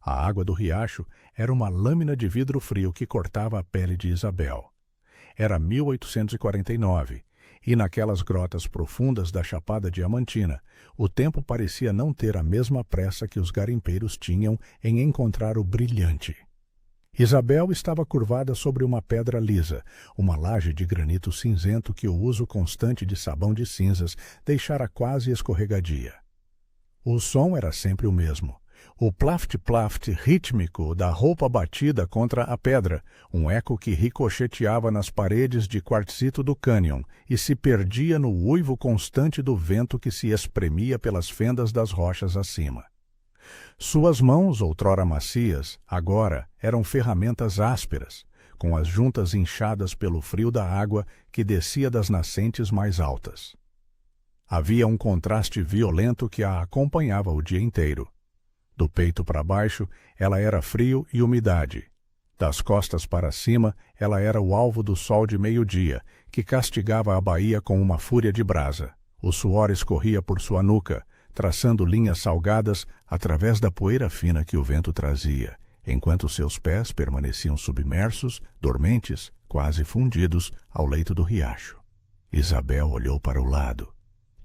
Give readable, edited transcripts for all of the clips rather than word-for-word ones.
A água do riacho era uma lâmina de vidro frio que cortava a pele de Isabel. Era 1849, e naquelas grotas profundas da Chapada Diamantina, o tempo parecia não ter a mesma pressa que os garimpeiros tinham em encontrar o brilhante. Isabel estava curvada sobre uma pedra lisa, uma laje de granito cinzento que o uso constante de sabão de cinzas deixara quase escorregadia. O som era sempre o mesmo. O plaft-plaft rítmico da roupa batida contra a pedra, um eco que ricocheteava nas paredes de quartzito do cânion e se perdia no uivo constante do vento que se espremia pelas fendas das rochas acima. Suas mãos, outrora macias, agora eram ferramentas ásperas, com as juntas inchadas pelo frio da água que descia das nascentes mais altas. Havia um contraste violento que a acompanhava o dia inteiro. Do peito para baixo, ela era frio e umidade. Das costas para cima, ela era o alvo do sol de meio-dia, que castigava a baía com uma fúria de brasa. O suor escorria por sua nuca, traçando linhas salgadas através da poeira fina que o vento trazia, enquanto seus pés permaneciam submersos, dormentes, quase fundidos, ao leito do riacho. Isabel olhou para o lado.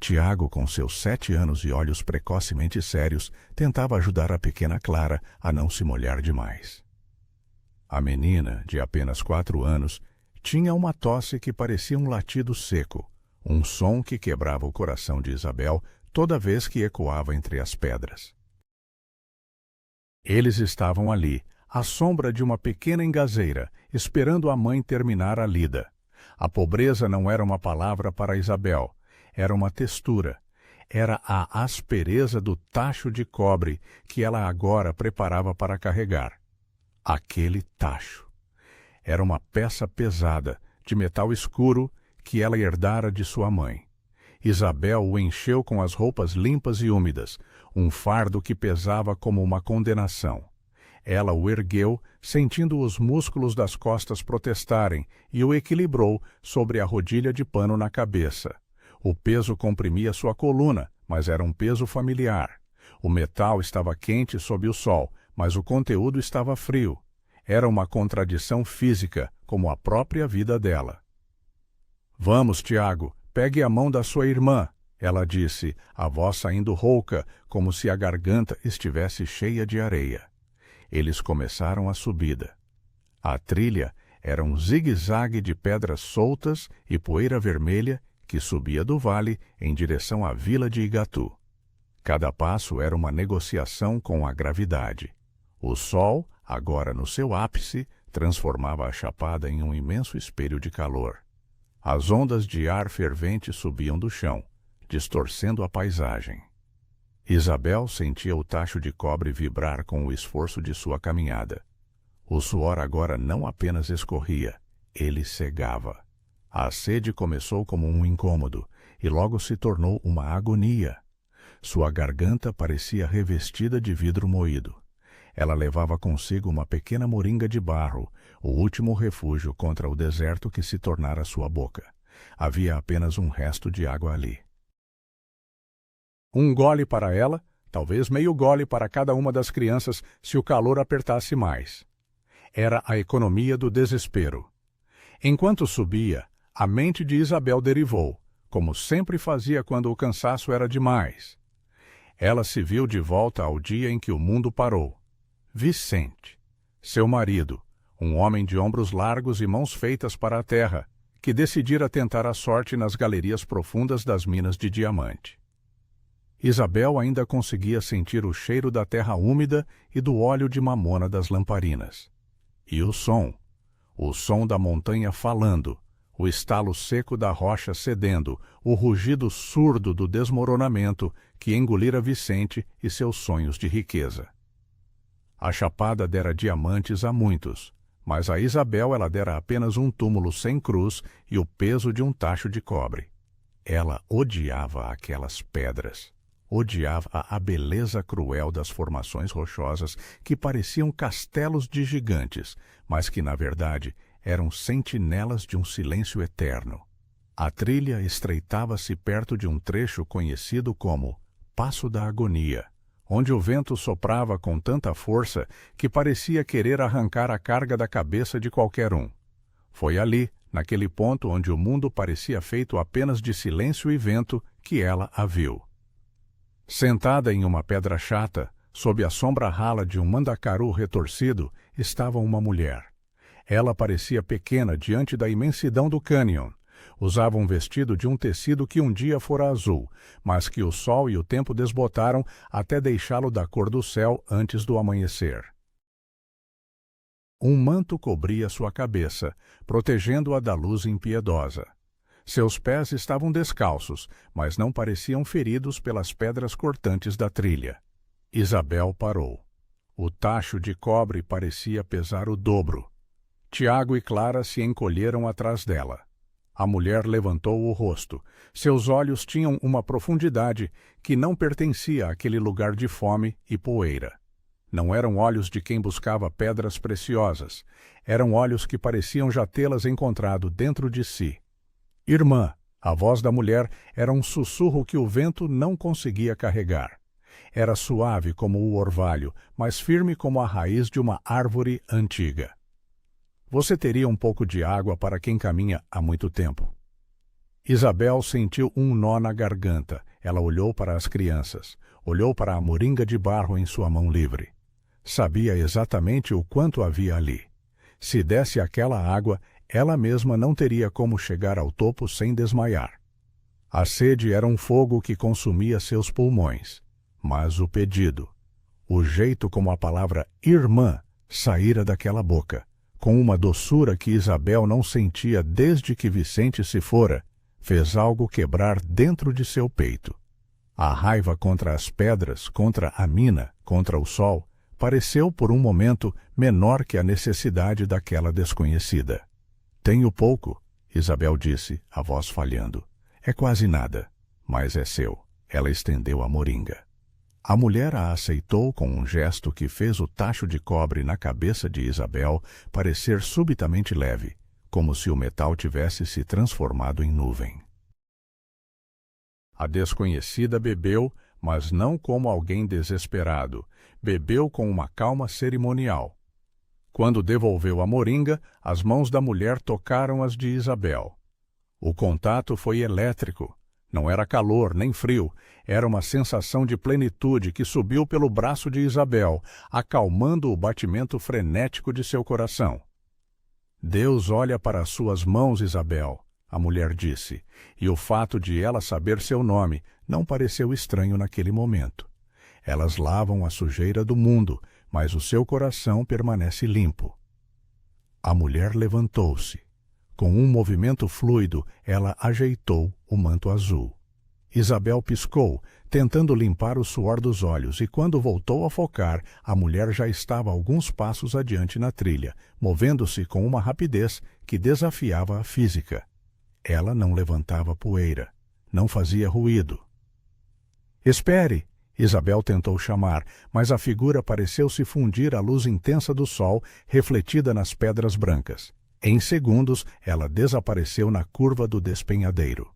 Tiago, com seus 7 anos e olhos precocemente sérios, tentava ajudar a pequena Clara a não se molhar demais. A menina, de apenas 4 anos, tinha uma tosse que parecia um latido seco, um som que quebrava o coração de Isabel toda vez que ecoava entre as pedras. Eles estavam ali, à sombra de uma pequena engazeira, esperando a mãe terminar a lida. A pobreza não era uma palavra para Isabel. Era uma textura. Era a aspereza do tacho de cobre que ela agora preparava para carregar. Aquele tacho. Era uma peça pesada, de metal escuro, que ela herdara de sua mãe. Isabel o encheu com as roupas limpas e úmidas, um fardo que pesava como uma condenação. Ela o ergueu, sentindo os músculos das costas protestarem, e o equilibrou sobre a rodilha de pano na cabeça. O peso comprimia sua coluna, mas era um peso familiar. O metal estava quente sob o sol, mas o conteúdo estava frio. Era uma contradição física, como a própria vida dela. "Vamos, Tiago, pegue a mão da sua irmã", ela disse, a voz saindo rouca, como se a garganta estivesse cheia de areia. Eles começaram a subida. A trilha era um zigue-zague de pedras soltas e poeira vermelha que subia do vale em direção à vila de Igatu. Cada passo era uma negociação com a gravidade. O sol, agora no seu ápice, transformava a chapada em um imenso espelho de calor. As ondas de ar fervente subiam do chão, distorcendo a paisagem. Isabel sentia o tacho de cobre vibrar com o esforço de sua caminhada. O suor agora não apenas escorria, ele cegava. A sede começou como um incômodo e logo se tornou uma agonia. Sua garganta parecia revestida de vidro moído. Ela levava consigo uma pequena moringa de barro, o último refúgio contra o deserto que se tornara sua boca. Havia apenas um resto de água ali. Um gole para ela, talvez meio gole para cada uma das crianças se o calor apertasse mais. Era a economia do desespero. Enquanto subia, a mente de Isabel derivou, como sempre fazia quando o cansaço era demais. Ela se viu de volta ao dia em que o mundo parou. Vicente, seu marido, um homem de ombros largos e mãos feitas para a terra, que decidira tentar a sorte nas galerias profundas das minas de diamante. Isabel ainda conseguia sentir o cheiro da terra úmida e do óleo de mamona das lamparinas. E o som da montanha falando, o estalo seco da rocha cedendo, o rugido surdo do desmoronamento que engolira Vicente e seus sonhos de riqueza. A chapada dera diamantes a muitos, mas a Isabel ela dera apenas um túmulo sem cruz e o peso de um tacho de cobre. Ela odiava aquelas pedras. Odiava a beleza cruel das formações rochosas que pareciam castelos de gigantes, mas que, na verdade, eram sentinelas de um silêncio eterno. A trilha estreitava-se perto de um trecho conhecido como Passo da Agonia, onde o vento soprava com tanta força que parecia querer arrancar a carga da cabeça de qualquer um. Foi ali, naquele ponto onde o mundo parecia feito apenas de silêncio e vento, que ela a viu. Sentada em uma pedra chata, sob a sombra rala de um mandacaru retorcido, estava uma mulher. Ela parecia pequena diante da imensidão do cânion. Usava um vestido de um tecido que um dia fora azul, mas que o sol e o tempo desbotaram até deixá-lo da cor do céu antes do amanhecer. Um manto cobria sua cabeça, protegendo-a da luz impiedosa. Seus pés estavam descalços, mas não pareciam feridos pelas pedras cortantes da trilha. Isabel parou. O tacho de cobre parecia pesar o dobro. Tiago e Clara se encolheram atrás dela. A mulher levantou o rosto. Seus olhos tinham uma profundidade que não pertencia àquele lugar de fome e poeira. Não eram olhos de quem buscava pedras preciosas. Eram olhos que pareciam já tê-las encontrado dentro de si. Irmã, a voz da mulher era um sussurro que o vento não conseguia carregar. Era suave como o orvalho, mas firme como a raiz de uma árvore antiga. Você teria um pouco de água para quem caminha há muito tempo. Isabel sentiu um nó na garganta. Ela olhou para as crianças. Olhou para a moringa de barro em sua mão livre. Sabia exatamente o quanto havia ali. Se desse aquela água, ela mesma não teria como chegar ao topo sem desmaiar. A sede era um fogo que consumia seus pulmões. Mas o pedido, o jeito como a palavra irmã saíra daquela boca, com uma doçura que Isabel não sentia desde que Vicente se fora, fez algo quebrar dentro de seu peito. A raiva contra as pedras, contra a mina, contra o sol, pareceu por um momento menor que a necessidade daquela desconhecida. Tenho pouco, Isabel disse, a voz falhando. É quase nada, mas é seu. Ela estendeu a moringa. A mulher a aceitou com um gesto que fez o tacho de cobre na cabeça de Isabel parecer subitamente leve, como se o metal tivesse se transformado em nuvem. A desconhecida bebeu, mas não como alguém desesperado. Bebeu com uma calma cerimonial. Quando devolveu a moringa, as mãos da mulher tocaram as de Isabel. O contato foi elétrico. Não era calor nem frio, era uma sensação de plenitude que subiu pelo braço de Isabel, acalmando o batimento frenético de seu coração. Deus olha para as suas mãos, Isabel, a mulher disse, e o fato de ela saber seu nome não pareceu estranho naquele momento. Elas lavam a sujeira do mundo, mas o seu coração permanece limpo. A mulher levantou-se. Com um movimento fluido, ela ajeitou o manto azul. Isabel piscou, tentando limpar o suor dos olhos, e quando voltou a focar, a mulher já estava alguns passos adiante na trilha, movendo-se com uma rapidez que desafiava a física. Ela não levantava poeira, não fazia ruído. Espere! Isabel tentou chamar, mas a figura pareceu se fundir à luz intensa do sol, refletida nas pedras brancas. Em segundos, ela desapareceu na curva do despenhadeiro.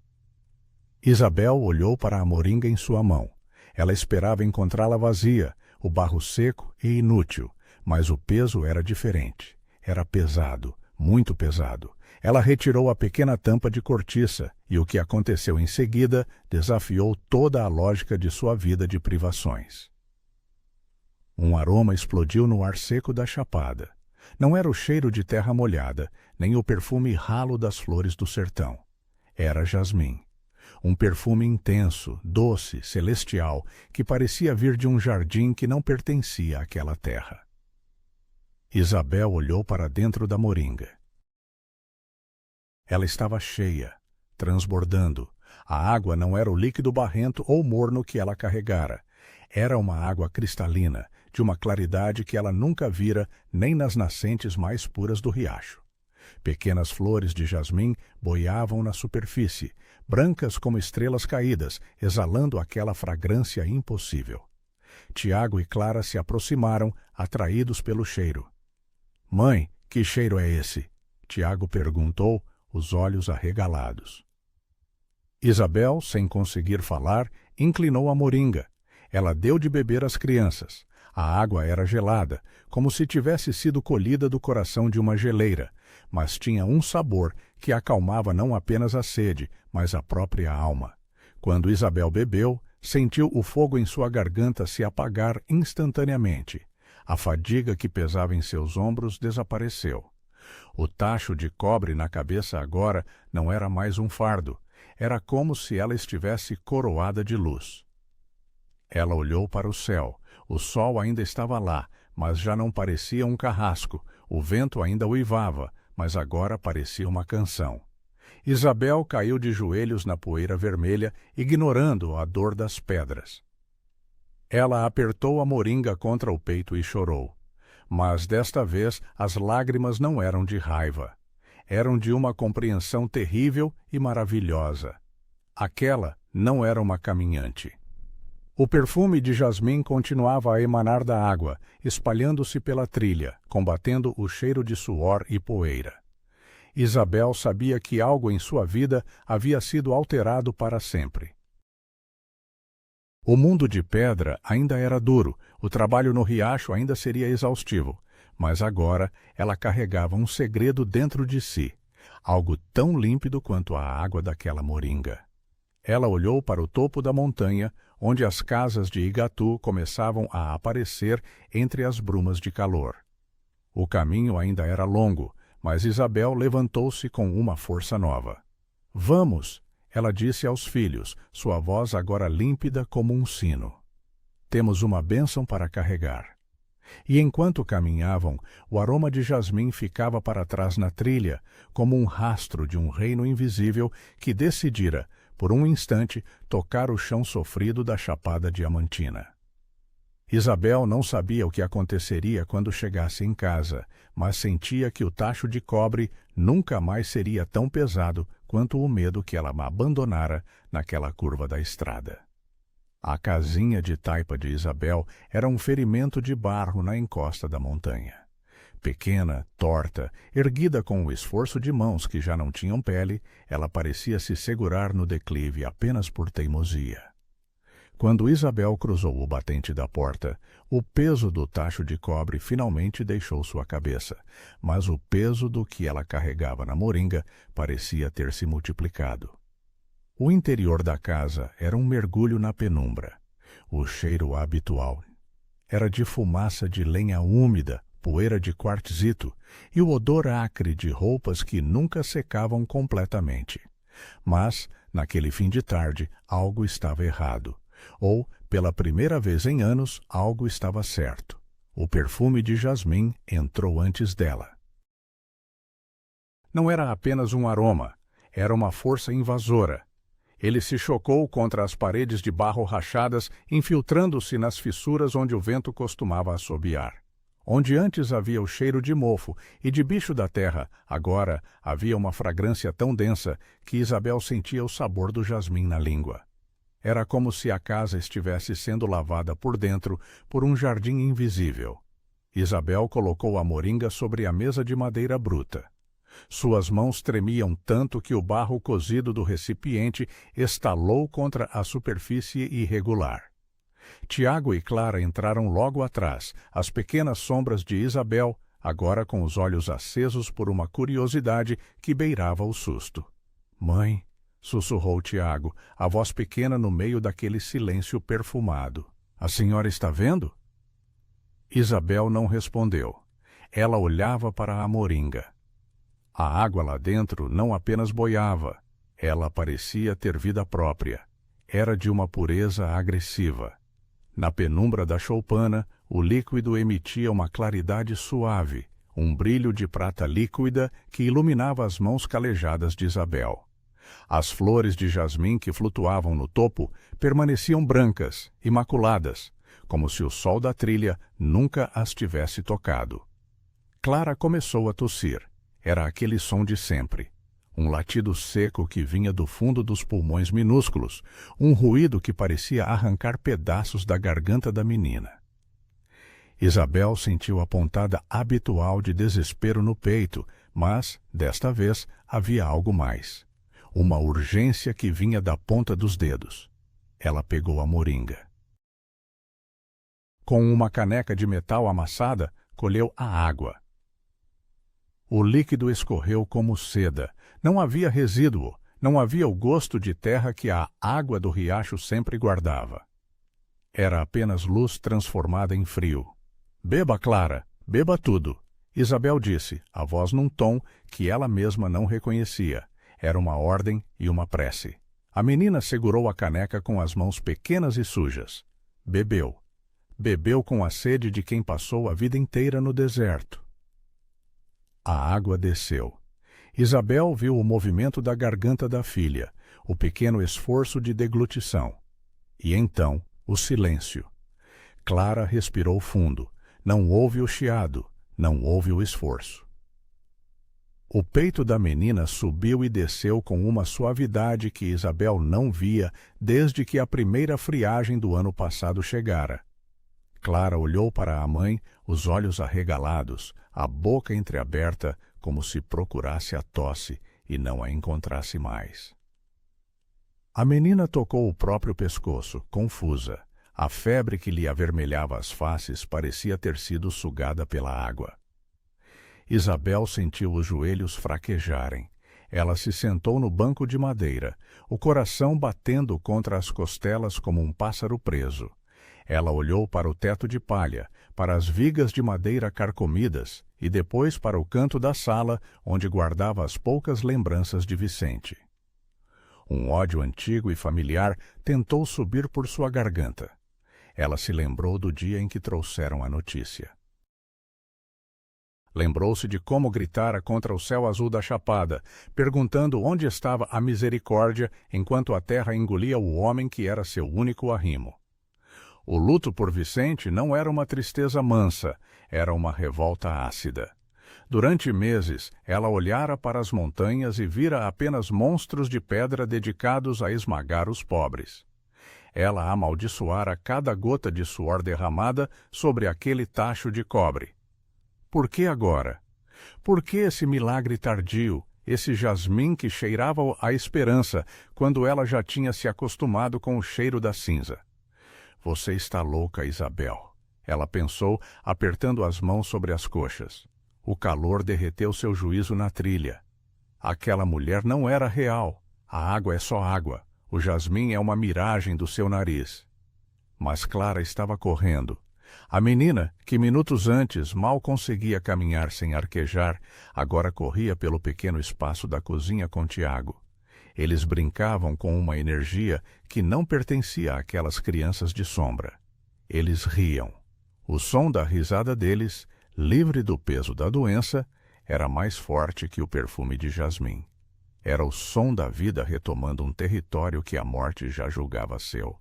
Isabel olhou para a moringa em sua mão. Ela esperava encontrá-la vazia, o barro seco e inútil, mas o peso era diferente. Era pesado, muito pesado. Ela retirou a pequena tampa de cortiça, e o que aconteceu em seguida desafiou toda a lógica de sua vida de privações. Um aroma explodiu no ar seco da chapada. Não era o cheiro de terra molhada, nem o perfume ralo das flores do sertão. Era jasmim. Um perfume intenso, doce, celestial, que parecia vir de um jardim que não pertencia àquela terra. Isabel olhou para dentro da moringa. Ela estava cheia, transbordando. A água não era o líquido barrento ou morno que ela carregara. Era uma água cristalina, de uma claridade que ela nunca vira nem nas nascentes mais puras do riacho. Pequenas flores de jasmim boiavam na superfície, brancas como estrelas caídas, exalando aquela fragrância impossível. Tiago e Clara se aproximaram, atraídos pelo cheiro. — Mãe, que cheiro é esse? Tiago perguntou, os olhos arregalados. Isabel, sem conseguir falar, inclinou a moringa. Ela deu de beber às crianças. A água era gelada, como se tivesse sido colhida do coração de uma geleira, mas tinha um sabor que acalmava não apenas a sede, mas a própria alma. Quando Isabel bebeu, sentiu o fogo em sua garganta se apagar instantaneamente. A fadiga que pesava em seus ombros desapareceu. O tacho de cobre na cabeça agora não era mais um fardo. Era como se ela estivesse coroada de luz. Ela olhou para o céu. O sol ainda estava lá, mas já não parecia um carrasco. O vento ainda uivava, mas agora parecia uma canção. Isabel caiu de joelhos na poeira vermelha, ignorando a dor das pedras. Ela apertou a moringa contra o peito e chorou. Mas desta vez as lágrimas não eram de raiva. Eram de uma compreensão terrível e maravilhosa. Aquela não era uma caminhante. O perfume de jasmim continuava a emanar da água, espalhando-se pela trilha, combatendo o cheiro de suor e poeira. Isabel sabia que algo em sua vida havia sido alterado para sempre. O mundo de pedra ainda era duro, o trabalho no riacho ainda seria exaustivo, mas agora ela carregava um segredo dentro de si, algo tão límpido quanto a água daquela moringa. Ela olhou para o topo da montanha, onde as casas de Igatu começavam a aparecer entre as brumas de calor. O caminho ainda era longo, mas Isabel levantou-se com uma força nova. — Vamos! Ela disse aos filhos, sua voz agora límpida como um sino. Temos uma bênção para carregar. E enquanto caminhavam, o aroma de jasmim ficava para trás na trilha, como um rastro de um reino invisível que decidira, por um instante, tocar o chão sofrido da Chapada Diamantina. Isabel não sabia o que aconteceria quando chegasse em casa, mas sentia que o tacho de cobre nunca mais seria tão pesado quanto o medo que ela abandonara naquela curva da estrada. A casinha de taipa de Isabel era um ferimento de barro na encosta da montanha. Pequena, torta, erguida com o esforço de mãos que já não tinham pele, ela parecia se segurar no declive apenas por teimosia. Quando Isabel cruzou o batente da porta, o peso do tacho de cobre finalmente deixou sua cabeça, mas o peso do que ela carregava na moringa parecia ter se multiplicado. O interior da casa era um mergulho na penumbra. O cheiro habitual era de fumaça de lenha úmida, poeira de quartzito e o odor acre de roupas que nunca secavam completamente. Mas, naquele fim de tarde, algo estava errado. Ou, pela primeira vez em anos, algo estava certo. O perfume de jasmim entrou antes dela. Não era apenas um aroma, era uma força invasora. Ele se chocou contra as paredes de barro rachadas, infiltrando-se nas fissuras onde o vento costumava assobiar. Onde antes havia o cheiro de mofo e de bicho da terra, agora havia uma fragrância tão densa que Isabel sentia o sabor do jasmim na língua. Era como se a casa estivesse sendo lavada por dentro por um jardim invisível. Isabel colocou a moringa sobre a mesa de madeira bruta. Suas mãos tremiam tanto que o barro cozido do recipiente estalou contra a superfície irregular. Tiago e Clara entraram logo atrás, as pequenas sombras de Isabel, agora com os olhos acesos por uma curiosidade que beirava o susto. — Mãe! Sussurrou Tiago, a voz pequena no meio daquele silêncio perfumado. — A senhora está vendo? Isabel não respondeu. Ela olhava para a moringa. A água lá dentro não apenas boiava, ela parecia ter vida própria. Era de uma pureza agressiva. Na penumbra da choupana, o líquido emitia uma claridade suave, um brilho de prata líquida que iluminava as mãos calejadas de Isabel. As flores de jasmim que flutuavam no topo permaneciam brancas, imaculadas, como se o sol da trilha nunca as tivesse tocado. Clara começou a tossir. Era aquele som de sempre. Um latido seco que vinha do fundo dos pulmões minúsculos, um ruído que parecia arrancar pedaços da garganta da menina. Isabel sentiu a pontada habitual de desespero no peito, mas, desta vez, havia algo mais. Uma urgência que vinha da ponta dos dedos. Ela pegou a moringa. Com uma caneca de metal amassada, colheu a água. O líquido escorreu como seda. Não havia resíduo, não havia o gosto de terra que a água do riacho sempre guardava. Era apenas luz transformada em frio. Beba, Clara, beba tudo. Isabel disse, a voz num tom que ela mesma não reconhecia. Era uma ordem e uma prece. A menina segurou a caneca com as mãos pequenas e sujas. Bebeu. Bebeu com a sede de quem passou a vida inteira no deserto. A água desceu. Isabel viu o movimento da garganta da filha, o pequeno esforço de deglutição. E então, o silêncio. Clara respirou fundo. Não houve o chiado, não houve o esforço. O peito da menina subiu e desceu com uma suavidade que Isabel não via desde que a primeira friagem do ano passado chegara. Clara olhou para a mãe, os olhos arregalados, a boca entreaberta, como se procurasse a tosse e não a encontrasse mais. A menina tocou o próprio pescoço, confusa. A febre que lhe avermelhava as faces parecia ter sido sugada pela água. Isabel sentiu os joelhos fraquejarem. Ela se sentou no banco de madeira, o coração batendo contra as costelas como um pássaro preso. Ela olhou para o teto de palha, para as vigas de madeira carcomidas e depois para o canto da sala onde guardava as poucas lembranças de Vicente. Um ódio antigo e familiar tentou subir por sua garganta. Ela se lembrou do dia em que trouxeram a notícia. Lembrou-se de como gritara contra o céu azul da chapada, perguntando onde estava a misericórdia enquanto a terra engolia o homem que era seu único arrimo. O luto por Vicente não era uma tristeza mansa, era uma revolta ácida. Durante meses, ela olhara para as montanhas e vira apenas monstros de pedra dedicados a esmagar os pobres. Ela amaldiçoara cada gota de suor derramada sobre aquele tacho de cobre. Por que agora? Por que esse milagre tardio, esse jasmim que cheirava a esperança, quando ela já tinha se acostumado com o cheiro da cinza? Você está louca, Isabel, ela pensou, apertando as mãos sobre as coxas. O calor derreteu seu juízo na trilha. Aquela mulher não era real. A água é só água. O jasmim é uma miragem do seu nariz. Mas Clara estava correndo. A menina, que minutos antes mal conseguia caminhar sem arquejar, agora corria pelo pequeno espaço da cozinha com Tiago. Eles brincavam com uma energia que não pertencia àquelas crianças de sombra. Eles riam. O som da risada deles, livre do peso da doença, era mais forte que o perfume de jasmim. Era o som da vida retomando um território que a morte já julgava seu.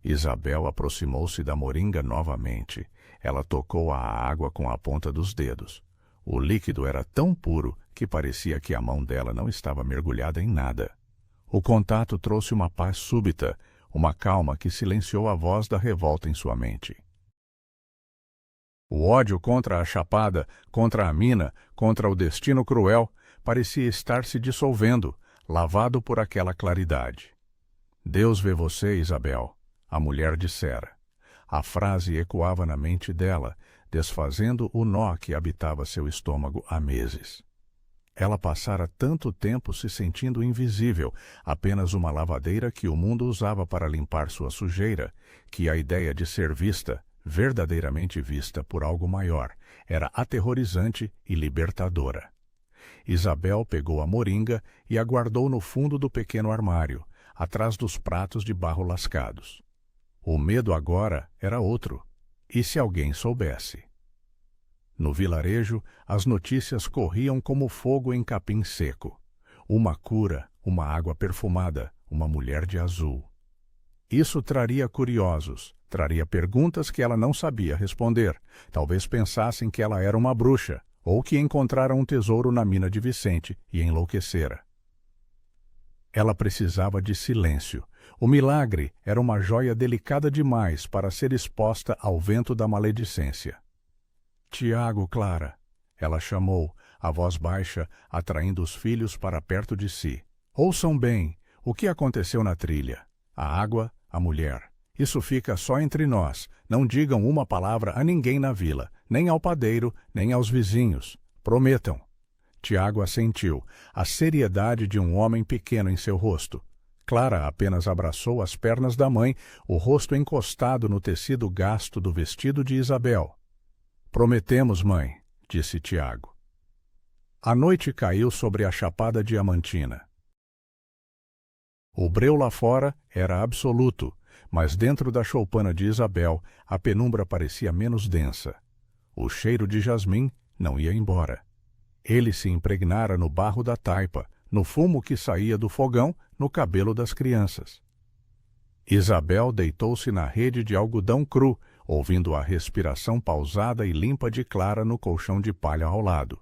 Isabel aproximou-se da moringa novamente. Ela tocou a água com a ponta dos dedos. O líquido era tão puro que parecia que a mão dela não estava mergulhada em nada. O contato trouxe uma paz súbita, uma calma que silenciou a voz da revolta em sua mente. O ódio contra a chapada, contra a mina, contra o destino cruel, parecia estar se dissolvendo, lavado por aquela claridade. Deus vê você, Isabel, a mulher dissera. A frase ecoava na mente dela, desfazendo o nó que habitava seu estômago há meses. Ela passara tanto tempo se sentindo invisível, apenas uma lavadeira que o mundo usava para limpar sua sujeira, que a ideia de ser vista, verdadeiramente vista por algo maior, era aterrorizante e libertadora. Isabel pegou a moringa e a guardou no fundo do pequeno armário, atrás dos pratos de barro lascados. O medo agora era outro. E se alguém soubesse? No vilarejo, as notícias corriam como fogo em capim seco. Uma cura, uma água perfumada, uma mulher de azul. Isso traria curiosos, traria perguntas que ela não sabia responder. Talvez pensassem que ela era uma bruxa, ou que encontraram um tesouro na mina de Vicente e enlouquecera. Ela precisava de silêncio. O milagre era uma joia delicada demais para ser exposta ao vento da maledicência. Tiago, Clara, ela chamou, a voz baixa, atraindo os filhos para perto de si. Ouçam bem, o que aconteceu na trilha? A água, a mulher. Isso fica só entre nós. Não digam uma palavra a ninguém na vila, nem ao padeiro, nem aos vizinhos. Prometam. Tiago assentiu, a seriedade de um homem pequeno em seu rosto. Clara apenas abraçou as pernas da mãe, o rosto encostado no tecido gasto do vestido de Isabel. Prometemos, mãe, disse Tiago. A noite caiu sobre a Chapada Diamantina. O breu lá fora era absoluto, mas dentro da choupana de Isabel a penumbra parecia menos densa. O cheiro de jasmim não ia embora. Ele se impregnara no barro da taipa, no fumo que saía do fogão, no cabelo das crianças. Isabel deitou-se na rede de algodão cru, ouvindo a respiração pausada e limpa de Clara no colchão de palha ao lado.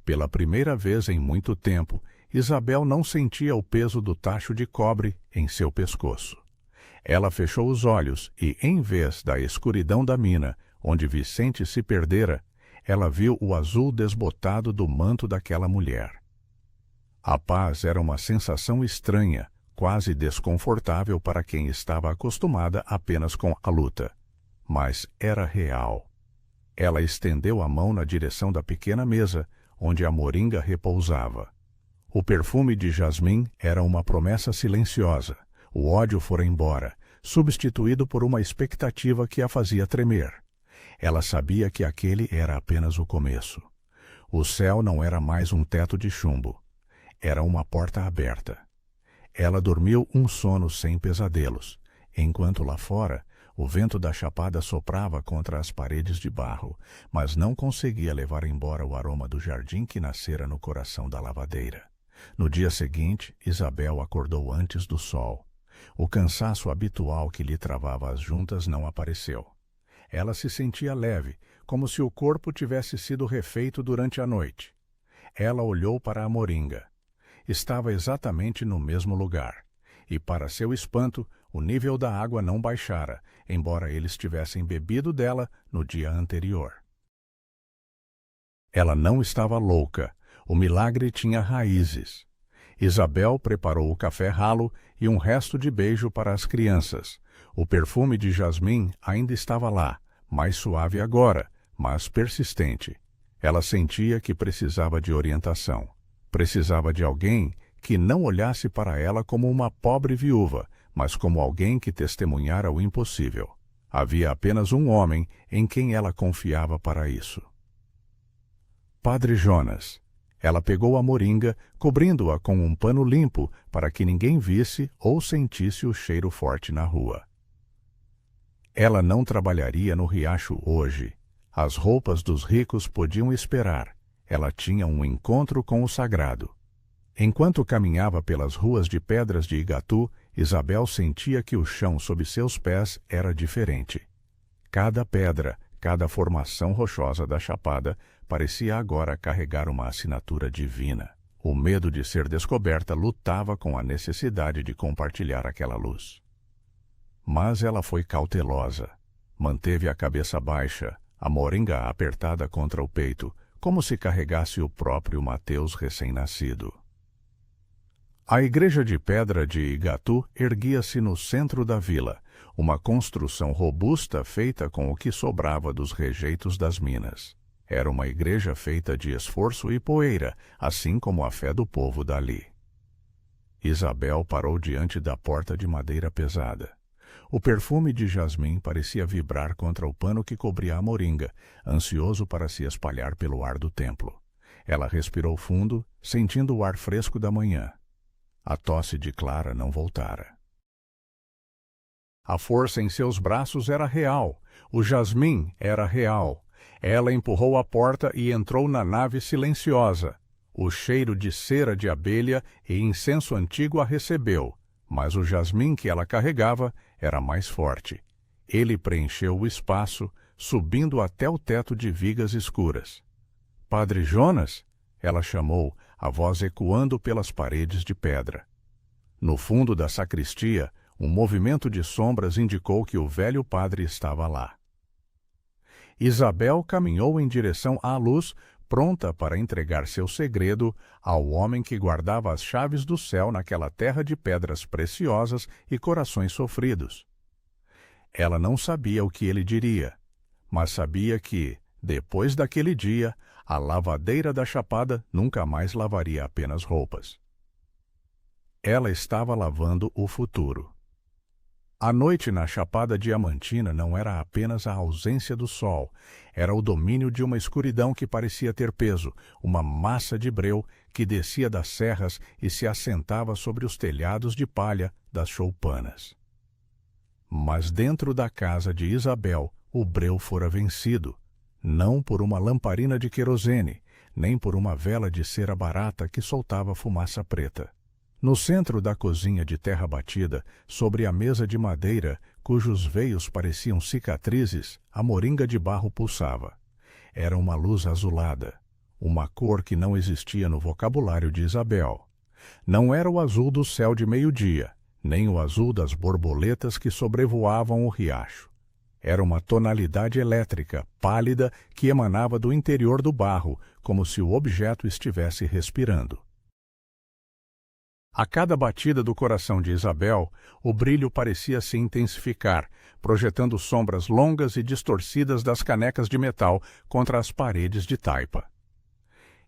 Pela primeira vez em muito tempo, Isabel não sentia o peso do tacho de cobre em seu pescoço. Ela fechou os olhos e, em vez da escuridão da mina, onde Vicente se perdera, ela viu o azul desbotado do manto daquela mulher. A paz era uma sensação estranha, quase desconfortável para quem estava acostumada apenas com a luta. Mas era real. Ela estendeu a mão na direção da pequena mesa, onde a moringa repousava. O perfume de jasmim era uma promessa silenciosa. O ódio fora embora, substituído por uma expectativa que a fazia tremer. Ela sabia que aquele era apenas o começo. O céu não era mais um teto de chumbo. Era uma porta aberta. Ela dormiu um sono sem pesadelos, enquanto lá fora o vento da chapada soprava contra as paredes de barro, mas não conseguia levar embora o aroma do jardim que nascera no coração da lavadeira. No dia seguinte, Isabel acordou antes do sol. O cansaço habitual que lhe travava as juntas não apareceu. Ela se sentia leve, como se o corpo tivesse sido refeito durante a noite. Ela olhou para a moringa. Estava exatamente no mesmo lugar. E, para seu espanto, o nível da água não baixara, embora eles tivessem bebido dela no dia anterior. Ela não estava louca. O milagre tinha raízes. Isabel preparou o café ralo e um resto de beijo para as crianças. O perfume de jasmim ainda estava lá, mais suave agora, mas persistente. Ela sentia que precisava de orientação. Precisava de alguém que não olhasse para ela como uma pobre viúva, mas como alguém que testemunhara o impossível. Havia apenas um homem em quem ela confiava para isso. Padre Jonas. Ela pegou a moringa, cobrindo-a com um pano limpo para que ninguém visse ou sentisse o cheiro forte na rua. Ela não trabalharia no riacho hoje. As roupas dos ricos podiam esperar. Ela tinha um encontro com o sagrado. Enquanto caminhava pelas ruas de pedras de Igatu, Isabel sentia que o chão sob seus pés era diferente. Cada pedra, cada formação rochosa da chapada parecia agora carregar uma assinatura divina. O medo de ser descoberta lutava com a necessidade de compartilhar aquela luz. Mas ela foi cautelosa. Manteve a cabeça baixa, a moringa apertada contra o peito, como se carregasse o próprio Mateus recém-nascido. A igreja de pedra de Igatu erguia-se no centro da vila, uma construção robusta feita com o que sobrava dos rejeitos das minas. Era uma igreja feita de esforço e poeira, assim como a fé do povo dali. Isabel parou diante da porta de madeira pesada. O perfume de jasmim parecia vibrar contra o pano que cobria a moringa, ansioso para se espalhar pelo ar do templo. Ela respirou fundo, sentindo o ar fresco da manhã. A tosse de Clara não voltara. A força em seus braços era real. O jasmim era real. Ela empurrou a porta e entrou na nave silenciosa. O cheiro de cera de abelha e incenso antigo a recebeu, mas o jasmim que ela carregava era mais forte. Ele preencheu o espaço, subindo até o teto de vigas escuras. Padre Jonas? Ela chamou, a voz ecoando pelas paredes de pedra. No fundo da sacristia, um movimento de sombras indicou que o velho padre estava lá. Isabel caminhou em direção à luz, pronta para entregar seu segredo ao homem que guardava as chaves do céu naquela terra de pedras preciosas e corações sofridos. Ela não sabia o que ele diria, mas sabia que, depois daquele dia, a lavadeira da Chapada nunca mais lavaria apenas roupas. Ela estava lavando o futuro. A noite na Chapada Diamantina não era apenas a ausência do sol, era o domínio de uma escuridão que parecia ter peso, uma massa de breu que descia das serras e se assentava sobre os telhados de palha das choupanas. Mas dentro da casa de Isabel, o breu fora vencido, não por uma lamparina de querosene, nem por uma vela de cera barata que soltava fumaça preta. No centro da cozinha de terra batida, sobre a mesa de madeira, cujos veios pareciam cicatrizes, a moringa de barro pulsava. Era uma luz azulada, uma cor que não existia no vocabulário de Isabel. Não era o azul do céu de meio-dia, nem o azul das borboletas que sobrevoavam o riacho. Era uma tonalidade elétrica, pálida, que emanava do interior do barro, como se o objeto estivesse respirando. A cada batida do coração de Isabel, o brilho parecia se intensificar, projetando sombras longas e distorcidas das canecas de metal contra as paredes de taipa.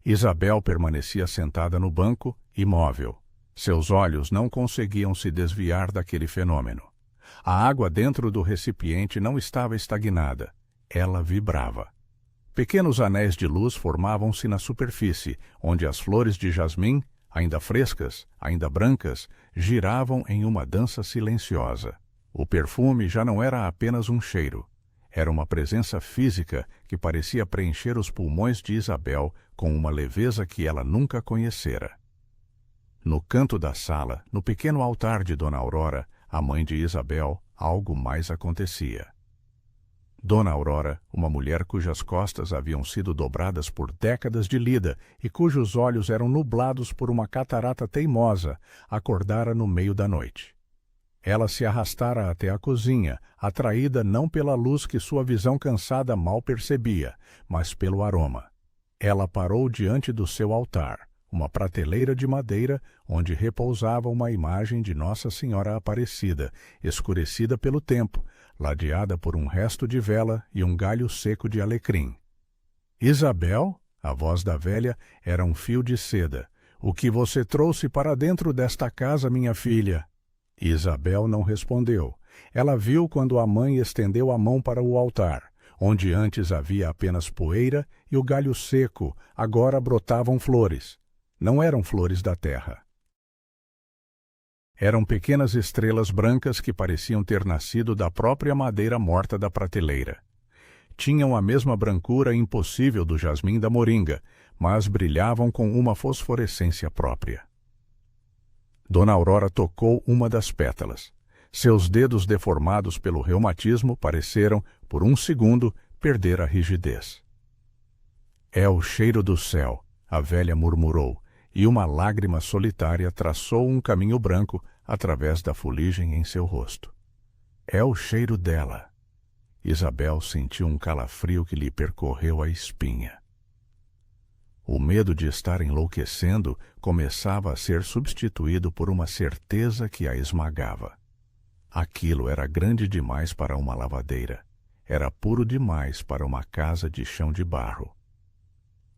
Isabel permanecia sentada no banco, imóvel. Seus olhos não conseguiam se desviar daquele fenômeno. A água dentro do recipiente não estava estagnada. Ela vibrava. Pequenos anéis de luz formavam-se na superfície, onde as flores de jasmim, ainda frescas, ainda brancas, giravam em uma dança silenciosa. O perfume já não era apenas um cheiro. Era uma presença física que parecia preencher os pulmões de Isabel com uma leveza que ela nunca conhecera. No canto da sala, no pequeno altar de Dona Aurora, a mãe de Isabel, algo mais acontecia. Dona Aurora, uma mulher cujas costas haviam sido dobradas por décadas de lida e cujos olhos eram nublados por uma catarata teimosa, acordara no meio da noite. Ela se arrastara até a cozinha, atraída não pela luz que sua visão cansada mal percebia, mas pelo aroma. Ela parou diante do seu altar, uma prateleira de madeira onde repousava uma imagem de Nossa Senhora Aparecida, escurecida pelo tempo, ladeada por um resto de vela e um galho seco de alecrim. Isabel, a voz da velha, era um fio de seda. O que você trouxe para dentro desta casa, minha filha? Isabel não respondeu. Ela viu quando a mãe estendeu a mão para o altar. Onde antes havia apenas poeira e o galho seco, agora brotavam flores. Não eram flores da terra. Eram pequenas estrelas brancas que pareciam ter nascido da própria madeira morta da prateleira. Tinham a mesma brancura impossível do jasmim da moringa, mas brilhavam com uma fosforescência própria. Dona Aurora tocou uma das pétalas. Seus dedos deformados pelo reumatismo pareceram, por um segundo, perder a rigidez. É o cheiro do céu, a velha murmurou, e uma lágrima solitária traçou um caminho branco através da fuligem em seu rosto. É o cheiro dela. Isabel sentiu um calafrio que lhe percorreu a espinha. O medo de estar enlouquecendo começava a ser substituído por uma certeza que a esmagava. Aquilo era grande demais para uma lavadeira. Era puro demais para uma casa de chão de barro.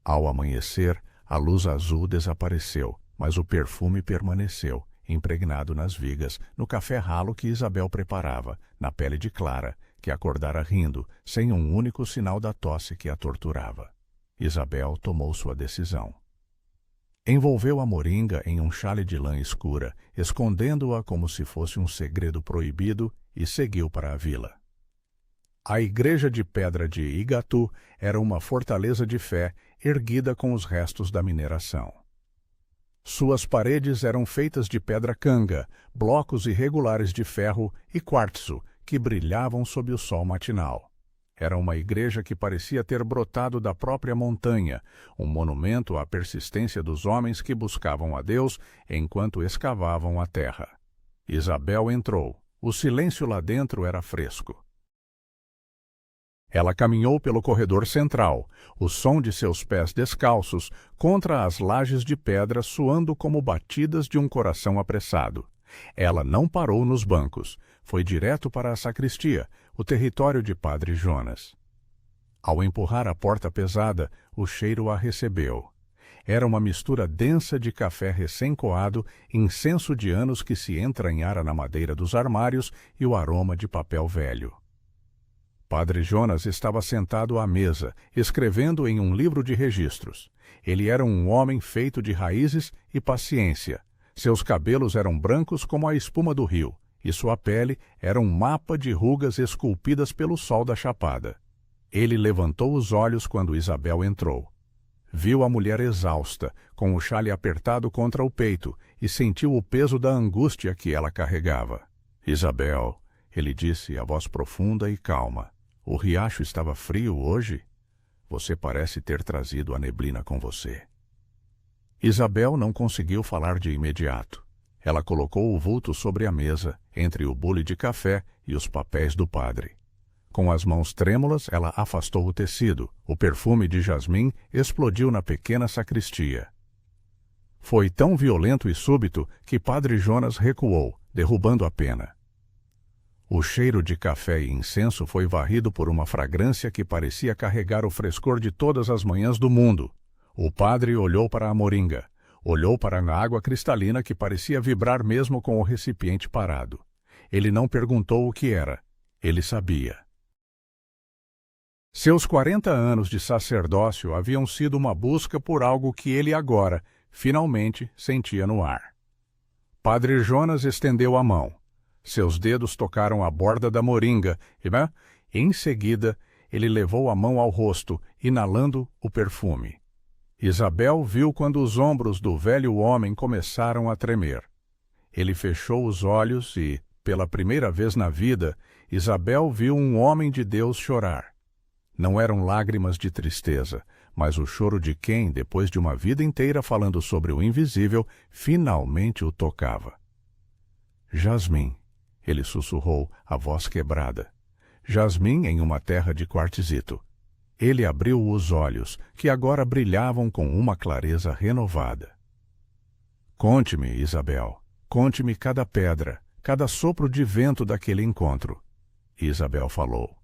Ao amanhecer, a luz azul desapareceu, mas o perfume permaneceu, impregnado nas vigas, no café ralo que Isabel preparava, na pele de Clara, que acordara rindo, sem um único sinal da tosse que a torturava. Isabel tomou sua decisão. Envolveu a moringa em um xale de lã escura, escondendo-a como se fosse um segredo proibido, e seguiu para a vila. A igreja de pedra de Igatu era uma fortaleza de fé erguida com os restos da mineração. Suas paredes eram feitas de pedra canga, blocos irregulares de ferro e quartzo que brilhavam sob o sol matinal. Era uma igreja que parecia ter brotado da própria montanha, um monumento à persistência dos homens que buscavam a Deus enquanto escavavam a terra. Isabel entrou. O silêncio lá dentro era fresco. Ela caminhou pelo corredor central, o som de seus pés descalços contra as lajes de pedra soando como batidas de um coração apressado. Ela não parou nos bancos. foi direto para a sacristia, o território de Padre Jonas. Ao empurrar a porta pesada, o cheiro a recebeu. Era uma mistura densa de café recém-coado, incenso de anos que se entranhara na madeira dos armários e o aroma de papel velho. Padre Jonas estava sentado à mesa, escrevendo em um livro de registros. Ele era um homem feito de raízes e paciência. Seus cabelos eram brancos como a espuma do rio, e sua pele era um mapa de rugas esculpidas pelo sol da chapada. Ele levantou os olhos quando Isabel entrou. Viu a mulher exausta, com o xale apertado contra o peito, e sentiu o peso da angústia que ela carregava. Isabel, ele disse, a voz profunda e calma, o riacho estava frio hoje? Você parece ter trazido a neblina com você. Isabel não conseguiu falar de imediato. Ela colocou o vulto sobre a mesa, entre o bule de café e os papéis do padre. Com as mãos trêmulas, ela afastou o tecido. O perfume de jasmim explodiu na pequena sacristia. Foi tão violento e súbito que Padre Jonas recuou, derrubando a pena. O cheiro de café e incenso foi varrido por uma fragrância que parecia carregar o frescor de todas as manhãs do mundo. O padre olhou para a moringa. Olhou para a água cristalina que parecia vibrar mesmo com o recipiente parado. Ele não perguntou o que era. Ele sabia. Seus 40 anos de sacerdócio haviam sido uma busca por algo que ele agora, finalmente, sentia no ar. Padre Jonas estendeu a mão. Seus dedos tocaram a borda da moringa e, em seguida, ele levou a mão ao rosto, inalando o perfume. Isabel viu quando os ombros do velho homem começaram a tremer. Ele fechou os olhos e, pela primeira vez na vida, Isabel viu um homem de Deus chorar. Não eram lágrimas de tristeza, mas o choro de quem, depois de uma vida inteira falando sobre o invisível, finalmente o tocava. Jasmim, ele sussurrou, a voz quebrada. Jasmim em uma terra de quartzito. Ele abriu os olhos, que agora brilhavam com uma clareza renovada. Conte-me, Isabel, conte-me cada pedra, cada sopro de vento daquele encontro. Isabel falou.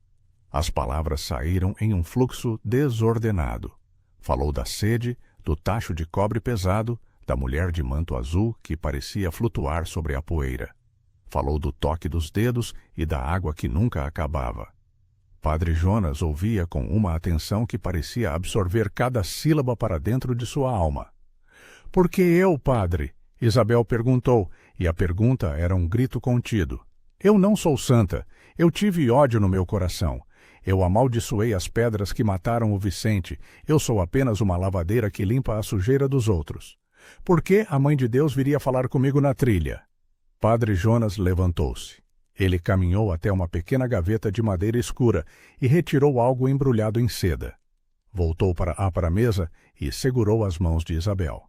As palavras saíram em um fluxo desordenado. Falou da sede, do tacho de cobre pesado, da mulher de manto azul que parecia flutuar sobre a poeira. Falou do toque dos dedos e da água que nunca acabava. Padre Jonas ouvia com uma atenção que parecia absorver cada sílaba para dentro de sua alma. — Por que eu, padre? Isabel perguntou, e a pergunta era um grito contido. Eu não sou santa. Eu tive ódio no meu coração. Eu amaldiçoei as pedras que mataram o Vicente. Eu sou apenas uma lavadeira que limpa a sujeira dos outros. Por que a Mãe de Deus viria falar comigo na trilha? Padre Jonas levantou-se. Ele caminhou até uma pequena gaveta de madeira escura e retirou algo embrulhado em seda. Voltou para a mesa e segurou as mãos de Isabel.